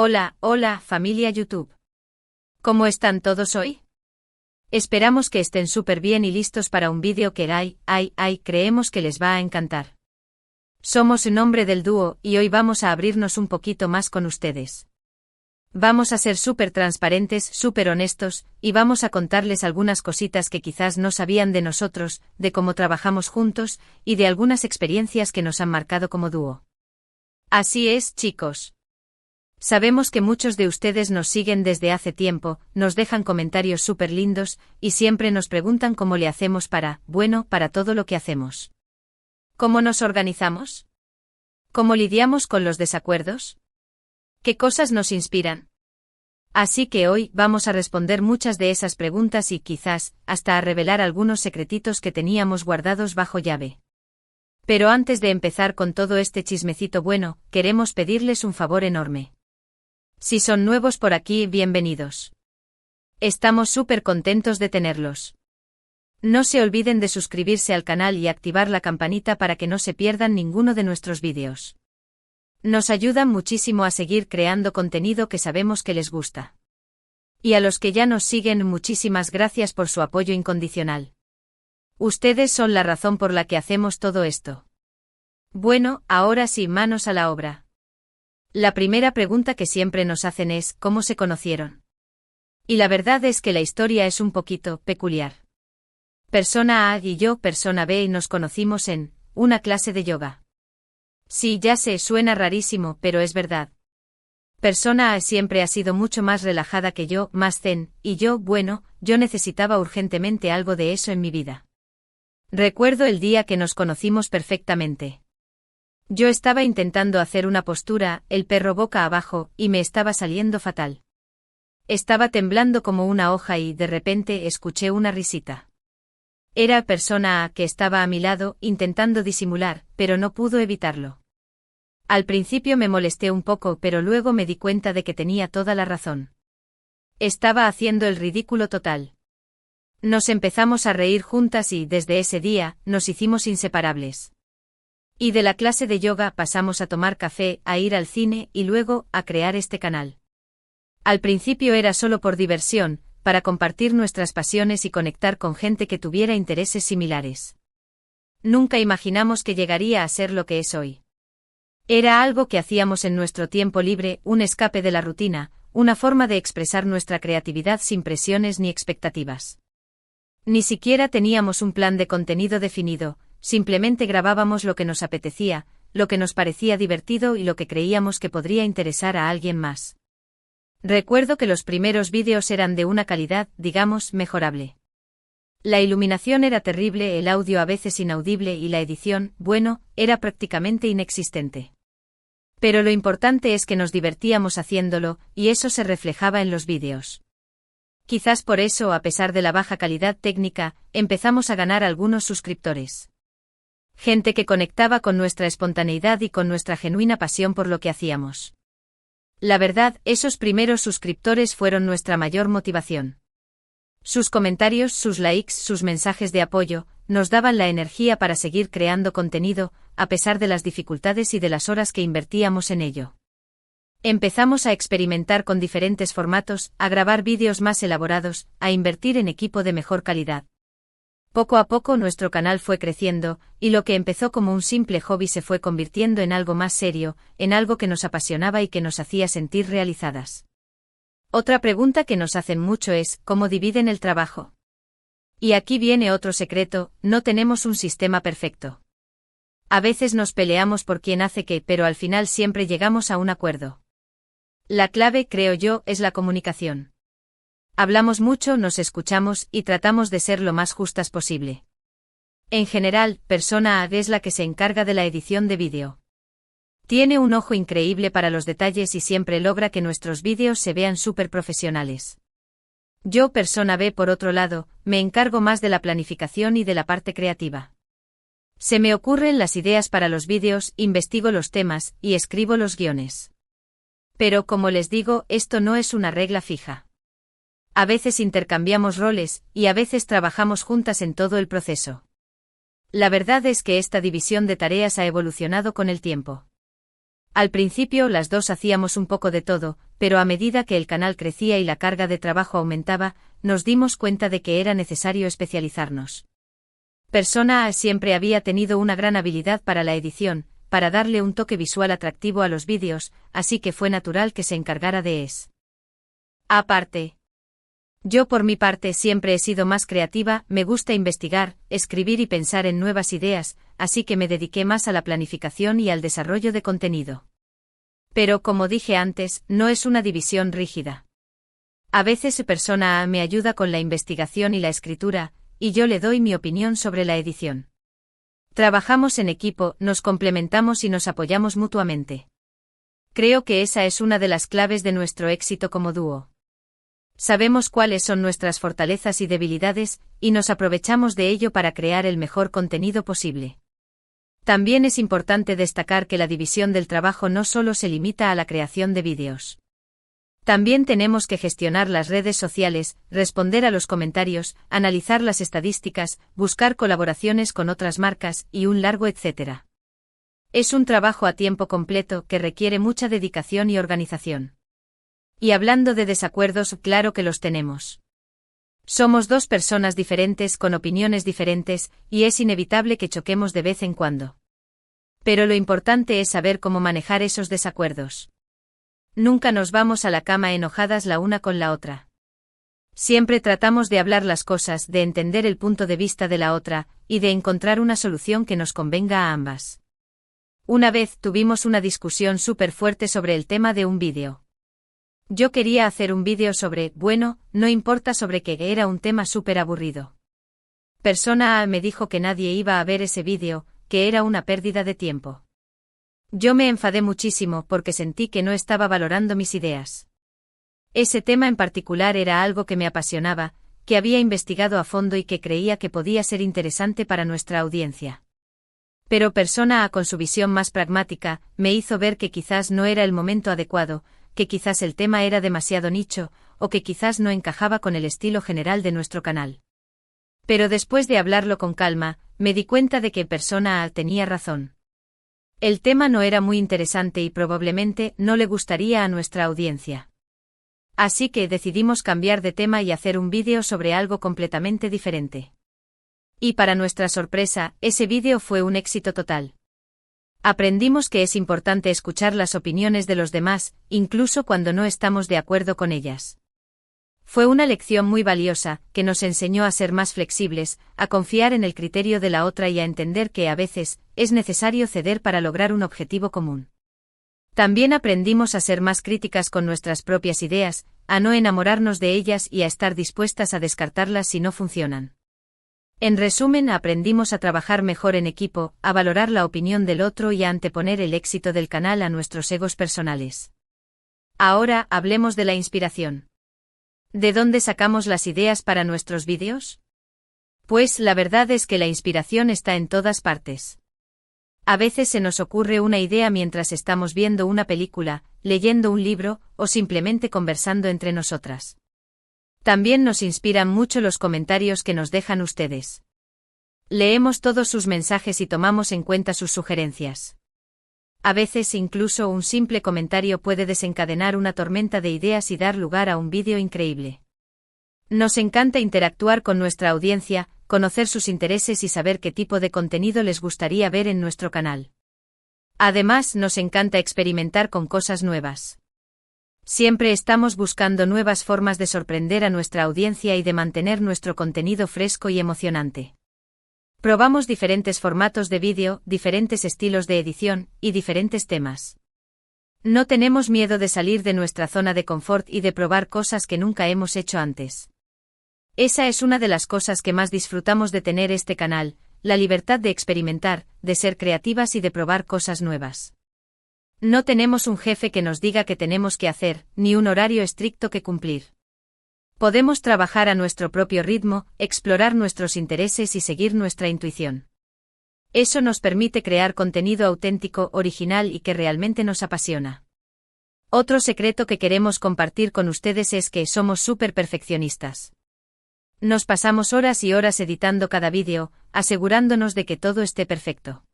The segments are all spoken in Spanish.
Hola, hola, familia YouTube. ¿Cómo están todos hoy? Esperamos que estén súper bien y listos para un vídeo que creemos que les va a encantar. Somos un nombre del dúo y hoy vamos a abrirnos un poquito más con ustedes. Vamos a ser súper transparentes, súper honestos, y vamos a contarles algunas cositas que quizás no sabían de nosotros, de cómo trabajamos juntos, y de algunas experiencias que nos han marcado como dúo. Así es, chicos. Sabemos que muchos de ustedes nos siguen desde hace tiempo, nos dejan comentarios súper lindos, y siempre nos preguntan cómo le hacemos para todo lo que hacemos. ¿Cómo nos organizamos? ¿Cómo lidiamos con los desacuerdos? ¿Qué cosas nos inspiran? Así que hoy vamos a responder muchas de esas preguntas y quizás, hasta a revelar algunos secretitos que teníamos guardados bajo llave. Pero antes de empezar con todo este chismecito bueno, queremos pedirles un favor enorme. Si son nuevos por aquí, bienvenidos. Estamos súper contentos de tenerlos. No se olviden de suscribirse al canal y activar la campanita para que no se pierdan ninguno de nuestros vídeos. Nos ayudan muchísimo a seguir creando contenido que sabemos que les gusta. Y a los que ya nos siguen, muchísimas gracias por su apoyo incondicional. Ustedes son la razón por la que hacemos todo esto. Bueno, ahora sí, manos a la obra. La primera pregunta que siempre nos hacen es, ¿cómo se conocieron? Y la verdad es que la historia es un poquito peculiar. Persona A y yo, persona B, nos conocimos en una clase de yoga. Sí, ya sé, suena rarísimo, pero es verdad. Persona A siempre ha sido mucho más relajada que yo, más zen, y yo necesitaba urgentemente algo de eso en mi vida. Recuerdo el día que nos conocimos perfectamente. Yo estaba intentando hacer una postura, el perro boca abajo, y me estaba saliendo fatal. Estaba temblando como una hoja y de repente escuché una risita. Era persona A que estaba a mi lado, intentando disimular, pero no pudo evitarlo. Al principio me molesté un poco, pero luego me di cuenta de que tenía toda la razón. Estaba haciendo el ridículo total. Nos empezamos a reír juntas y, desde ese día, nos hicimos inseparables. Y de la clase de yoga pasamos a tomar café, a ir al cine y luego a crear este canal. Al principio era solo por diversión, para compartir nuestras pasiones y conectar con gente que tuviera intereses similares. Nunca imaginamos que llegaría a ser lo que es hoy. Era algo que hacíamos en nuestro tiempo libre, un escape de la rutina, una forma de expresar nuestra creatividad sin presiones ni expectativas. Ni siquiera teníamos un plan de contenido definido, simplemente grabábamos lo que nos apetecía, lo que nos parecía divertido y lo que creíamos que podría interesar a alguien más. Recuerdo que los primeros vídeos eran de una calidad, digamos, mejorable. La iluminación era terrible, el audio a veces inaudible y la edición, era prácticamente inexistente. Pero lo importante es que nos divertíamos haciéndolo, y eso se reflejaba en los vídeos. Quizás por eso, a pesar de la baja calidad técnica, empezamos a ganar algunos suscriptores. Gente que conectaba con nuestra espontaneidad y con nuestra genuina pasión por lo que hacíamos. La verdad, esos primeros suscriptores fueron nuestra mayor motivación. Sus comentarios, sus likes, sus mensajes de apoyo, nos daban la energía para seguir creando contenido, a pesar de las dificultades y de las horas que invertíamos en ello. Empezamos a experimentar con diferentes formatos, a grabar vídeos más elaborados, a invertir en equipo de mejor calidad. Poco a poco nuestro canal fue creciendo, y lo que empezó como un simple hobby se fue convirtiendo en algo más serio, en algo que nos apasionaba y que nos hacía sentir realizadas. Otra pregunta que nos hacen mucho es, ¿cómo dividen el trabajo? Y aquí viene otro secreto, no tenemos un sistema perfecto. A veces nos peleamos por quién hace qué, pero al final siempre llegamos a un acuerdo. La clave, creo yo, es la comunicación. Hablamos mucho, nos escuchamos y tratamos de ser lo más justas posible. En general, persona A es la que se encarga de la edición de vídeo. Tiene un ojo increíble para los detalles y siempre logra que nuestros vídeos se vean súper profesionales. Yo, persona B, por otro lado, me encargo más de la planificación y de la parte creativa. Se me ocurren las ideas para los vídeos, investigo los temas y escribo los guiones. Pero como les digo, esto no es una regla fija. A veces intercambiamos roles, y a veces trabajamos juntas en todo el proceso. La verdad es que esta división de tareas ha evolucionado con el tiempo. Al principio las dos hacíamos un poco de todo, pero a medida que el canal crecía y la carga de trabajo aumentaba, nos dimos cuenta de que era necesario especializarnos. Persona A siempre había tenido una gran habilidad para la edición, para darle un toque visual atractivo a los vídeos, así que fue natural que se encargara de eso. Aparte, yo por mi parte siempre he sido más creativa, me gusta investigar, escribir y pensar en nuevas ideas, así que me dediqué más a la planificación y al desarrollo de contenido. Pero como dije antes, no es una división rígida. A veces Persona A me ayuda con la investigación y la escritura, y yo le doy mi opinión sobre la edición. Trabajamos en equipo, nos complementamos y nos apoyamos mutuamente. Creo que esa es una de las claves de nuestro éxito como dúo. Sabemos cuáles son nuestras fortalezas y debilidades, y nos aprovechamos de ello para crear el mejor contenido posible. También es importante destacar que la división del trabajo no solo se limita a la creación de vídeos. También tenemos que gestionar las redes sociales, responder a los comentarios, analizar las estadísticas, buscar colaboraciones con otras marcas, y un largo etcétera. Es un trabajo a tiempo completo que requiere mucha dedicación y organización. Y hablando de desacuerdos, claro que los tenemos. Somos dos personas diferentes con opiniones diferentes, y es inevitable que choquemos de vez en cuando. Pero lo importante es saber cómo manejar esos desacuerdos. Nunca nos vamos a la cama enojadas la una con la otra. Siempre tratamos de hablar las cosas, de entender el punto de vista de la otra, y de encontrar una solución que nos convenga a ambas. Una vez tuvimos una discusión súper fuerte sobre el tema de un vídeo. Yo quería hacer un vídeo sobre, bueno, no importa sobre qué, era un tema súper aburrido. Persona A me dijo que nadie iba a ver ese vídeo, que era una pérdida de tiempo. Yo me enfadé muchísimo porque sentí que no estaba valorando mis ideas. Ese tema en particular era algo que me apasionaba, que había investigado a fondo y que creía que podía ser interesante para nuestra audiencia. Pero Persona A, con su visión más pragmática, me hizo ver que quizás no era el momento adecuado, que quizás el tema era demasiado nicho, o que quizás no encajaba con el estilo general de nuestro canal. Pero después de hablarlo con calma, me di cuenta de que Persona A tenía razón. El tema no era muy interesante y probablemente no le gustaría a nuestra audiencia. Así que decidimos cambiar de tema y hacer un vídeo sobre algo completamente diferente. Y para nuestra sorpresa, ese vídeo fue un éxito total. Aprendimos que es importante escuchar las opiniones de los demás, incluso cuando no estamos de acuerdo con ellas. Fue una lección muy valiosa, que nos enseñó a ser más flexibles, a confiar en el criterio de la otra y a entender que a veces es necesario ceder para lograr un objetivo común. También aprendimos a ser más críticas con nuestras propias ideas, a no enamorarnos de ellas y a estar dispuestas a descartarlas si no funcionan. En resumen, aprendimos a trabajar mejor en equipo, a valorar la opinión del otro y a anteponer el éxito del canal a nuestros egos personales. Ahora, hablemos de la inspiración. ¿De dónde sacamos las ideas para nuestros vídeos? Pues la verdad es que la inspiración está en todas partes. A veces se nos ocurre una idea mientras estamos viendo una película, leyendo un libro, o simplemente conversando entre nosotras. También nos inspiran mucho los comentarios que nos dejan ustedes. Leemos todos sus mensajes y tomamos en cuenta sus sugerencias. A veces incluso un simple comentario puede desencadenar una tormenta de ideas y dar lugar a un vídeo increíble. Nos encanta interactuar con nuestra audiencia, conocer sus intereses y saber qué tipo de contenido les gustaría ver en nuestro canal. Además, nos encanta experimentar con cosas nuevas. Siempre estamos buscando nuevas formas de sorprender a nuestra audiencia y de mantener nuestro contenido fresco y emocionante. Probamos diferentes formatos de vídeo, diferentes estilos de edición, y diferentes temas. No tenemos miedo de salir de nuestra zona de confort y de probar cosas que nunca hemos hecho antes. Esa es una de las cosas que más disfrutamos de tener este canal, la libertad de experimentar, de ser creativas y de probar cosas nuevas. No tenemos un jefe que nos diga qué tenemos que hacer, ni un horario estricto que cumplir. Podemos trabajar a nuestro propio ritmo, explorar nuestros intereses y seguir nuestra intuición. Eso nos permite crear contenido auténtico, original y que realmente nos apasiona. Otro secreto que queremos compartir con ustedes es que somos súper perfeccionistas. Nos pasamos horas y horas editando cada vídeo, asegurándonos de que todo esté perfecto.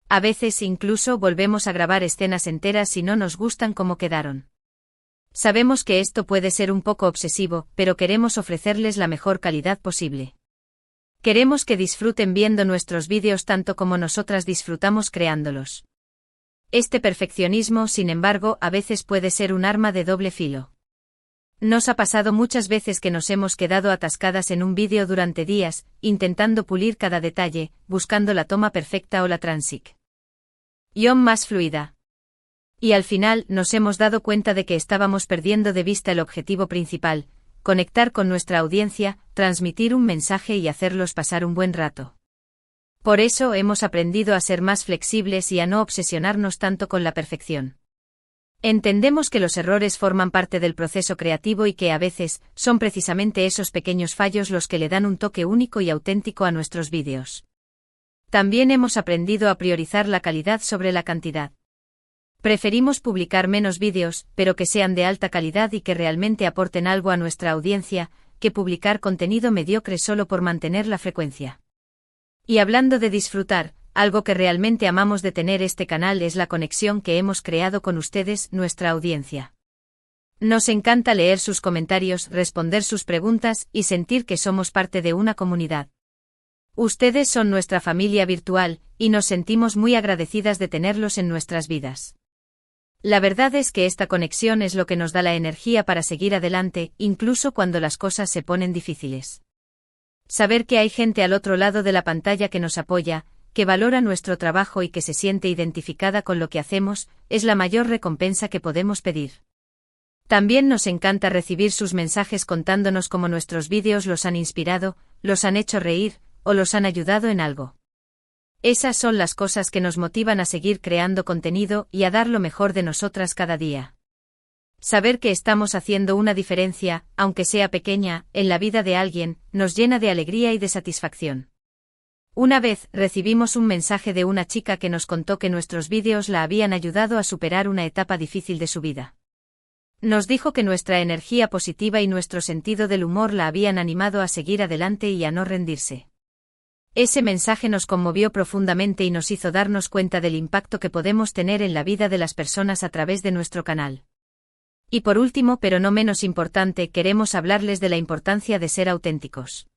A veces incluso volvemos a grabar escenas enteras si no nos gustan como quedaron. Sabemos que esto puede ser un poco obsesivo, pero queremos ofrecerles la mejor calidad posible. Queremos que disfruten viendo nuestros vídeos tanto como nosotras disfrutamos creándolos. Este perfeccionismo, sin embargo, a veces puede ser un arma de doble filo. Nos ha pasado muchas veces que nos hemos quedado atascadas en un vídeo durante días, intentando pulir cada detalle, buscando la toma perfecta o la transición más fluida. Y al final nos hemos dado cuenta de que estábamos perdiendo de vista el objetivo principal: conectar con nuestra audiencia, transmitir un mensaje y hacerlos pasar un buen rato. Por eso hemos aprendido a ser más flexibles y a no obsesionarnos tanto con la perfección. Entendemos que los errores forman parte del proceso creativo y que a veces son precisamente esos pequeños fallos los que le dan un toque único y auténtico a nuestros vídeos. También hemos aprendido a priorizar la calidad sobre la cantidad. Preferimos publicar menos vídeos, pero que sean de alta calidad y que realmente aporten algo a nuestra audiencia, que publicar contenido mediocre solo por mantener la frecuencia. Y hablando de disfrutar, algo que realmente amamos de tener este canal es la conexión que hemos creado con ustedes, nuestra audiencia. Nos encanta leer sus comentarios, responder sus preguntas y sentir que somos parte de una comunidad. Ustedes son nuestra familia virtual, y nos sentimos muy agradecidas de tenerlos en nuestras vidas. La verdad es que esta conexión es lo que nos da la energía para seguir adelante, incluso cuando las cosas se ponen difíciles. Saber que hay gente al otro lado de la pantalla que nos apoya, que valora nuestro trabajo y que se siente identificada con lo que hacemos, es la mayor recompensa que podemos pedir. También nos encanta recibir sus mensajes contándonos cómo nuestros vídeos los han inspirado, los han hecho reír, o los han ayudado en algo. Esas son las cosas que nos motivan a seguir creando contenido y a dar lo mejor de nosotras cada día. Saber que estamos haciendo una diferencia, aunque sea pequeña, en la vida de alguien, nos llena de alegría y de satisfacción. Una vez recibimos un mensaje de una chica que nos contó que nuestros vídeos la habían ayudado a superar una etapa difícil de su vida. Nos dijo que nuestra energía positiva y nuestro sentido del humor la habían animado a seguir adelante y a no rendirse. Ese mensaje nos conmovió profundamente y nos hizo darnos cuenta del impacto que podemos tener en la vida de las personas a través de nuestro canal. Y por último, pero no menos importante, queremos hablarles de la importancia de ser auténticos.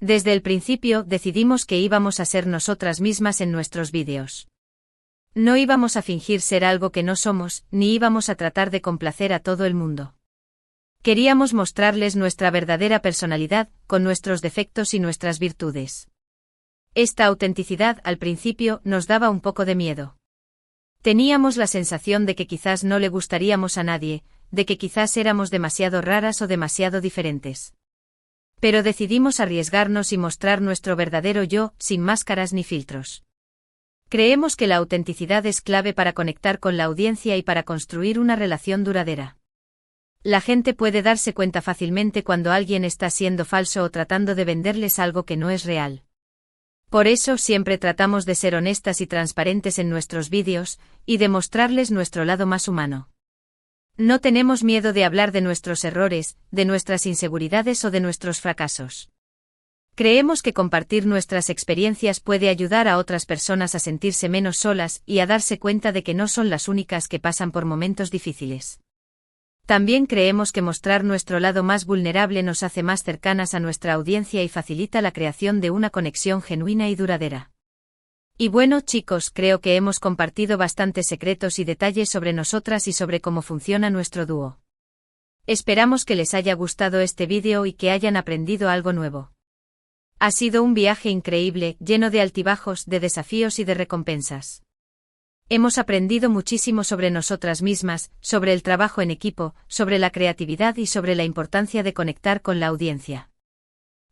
Desde el principio decidimos que íbamos a ser nosotras mismas en nuestros vídeos. No íbamos a fingir ser algo que no somos, ni íbamos a tratar de complacer a todo el mundo. Queríamos mostrarles nuestra verdadera personalidad, con nuestros defectos y nuestras virtudes. Esta autenticidad al principio nos daba un poco de miedo. Teníamos la sensación de que quizás no le gustaríamos a nadie, de que quizás éramos demasiado raras o demasiado diferentes. Pero decidimos arriesgarnos y mostrar nuestro verdadero yo, sin máscaras ni filtros. Creemos que la autenticidad es clave para conectar con la audiencia y para construir una relación duradera. La gente puede darse cuenta fácilmente cuando alguien está siendo falso o tratando de venderles algo que no es real. Por eso siempre tratamos de ser honestas y transparentes en nuestros vídeos, y de mostrarles nuestro lado más humano. No tenemos miedo de hablar de nuestros errores, de nuestras inseguridades o de nuestros fracasos. Creemos que compartir nuestras experiencias puede ayudar a otras personas a sentirse menos solas y a darse cuenta de que no son las únicas que pasan por momentos difíciles. También creemos que mostrar nuestro lado más vulnerable nos hace más cercanas a nuestra audiencia y facilita la creación de una conexión genuina y duradera. Y bueno, chicos, creo que hemos compartido bastantes secretos y detalles sobre nosotras y sobre cómo funciona nuestro dúo. Esperamos que les haya gustado este vídeo y que hayan aprendido algo nuevo. Ha sido un viaje increíble, lleno de altibajos, de desafíos y de recompensas. Hemos aprendido muchísimo sobre nosotras mismas, sobre el trabajo en equipo, sobre la creatividad y sobre la importancia de conectar con la audiencia.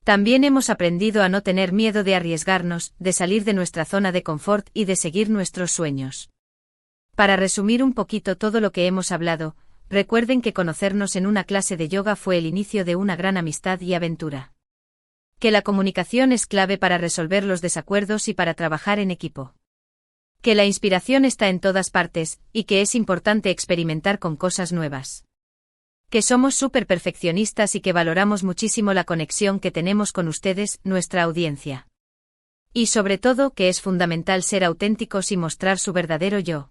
También hemos aprendido a no tener miedo de arriesgarnos, de salir de nuestra zona de confort y de seguir nuestros sueños. Para resumir un poquito todo lo que hemos hablado, recuerden que conocernos en una clase de yoga fue el inicio de una gran amistad y aventura. Que la comunicación es clave para resolver los desacuerdos y para trabajar en equipo. Que la inspiración está en todas partes, y que es importante experimentar con cosas nuevas. Que somos súper perfeccionistas y que valoramos muchísimo la conexión que tenemos con ustedes, nuestra audiencia. Y sobre todo que es fundamental ser auténticos y mostrar su verdadero yo.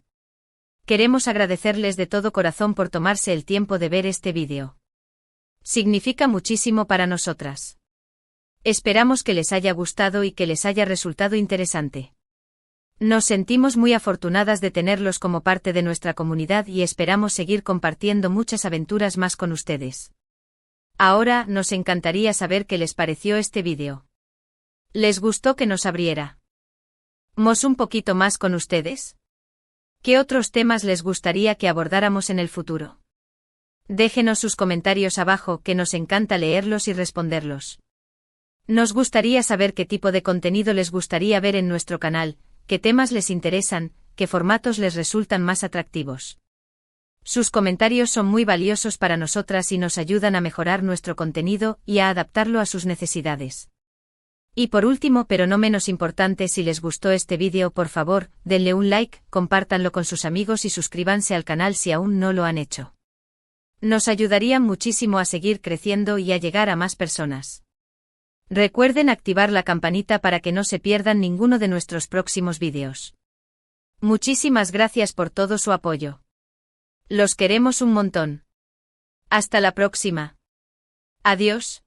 Queremos agradecerles de todo corazón por tomarse el tiempo de ver este vídeo. Significa muchísimo para nosotras. Esperamos que les haya gustado y que les haya resultado interesante. Nos sentimos muy afortunadas de tenerlos como parte de nuestra comunidad y esperamos seguir compartiendo muchas aventuras más con ustedes. Ahora, nos encantaría saber qué les pareció este vídeo. ¿Les gustó que nos abriéramos un poquito más con ustedes? ¿Qué otros temas les gustaría que abordáramos en el futuro? Déjenos sus comentarios abajo, que nos encanta leerlos y responderlos. Nos gustaría saber qué tipo de contenido les gustaría ver en nuestro canal, qué temas les interesan, qué formatos les resultan más atractivos. Sus comentarios son muy valiosos para nosotras y nos ayudan a mejorar nuestro contenido y a adaptarlo a sus necesidades. Y por último, pero no menos importante, si les gustó este vídeo, por favor, denle un like, compártanlo con sus amigos y suscríbanse al canal si aún no lo han hecho. Nos ayudarían muchísimo a seguir creciendo y a llegar a más personas. Recuerden activar la campanita para que no se pierdan ninguno de nuestros próximos vídeos. Muchísimas gracias por todo su apoyo. Los queremos un montón. Hasta la próxima. Adiós.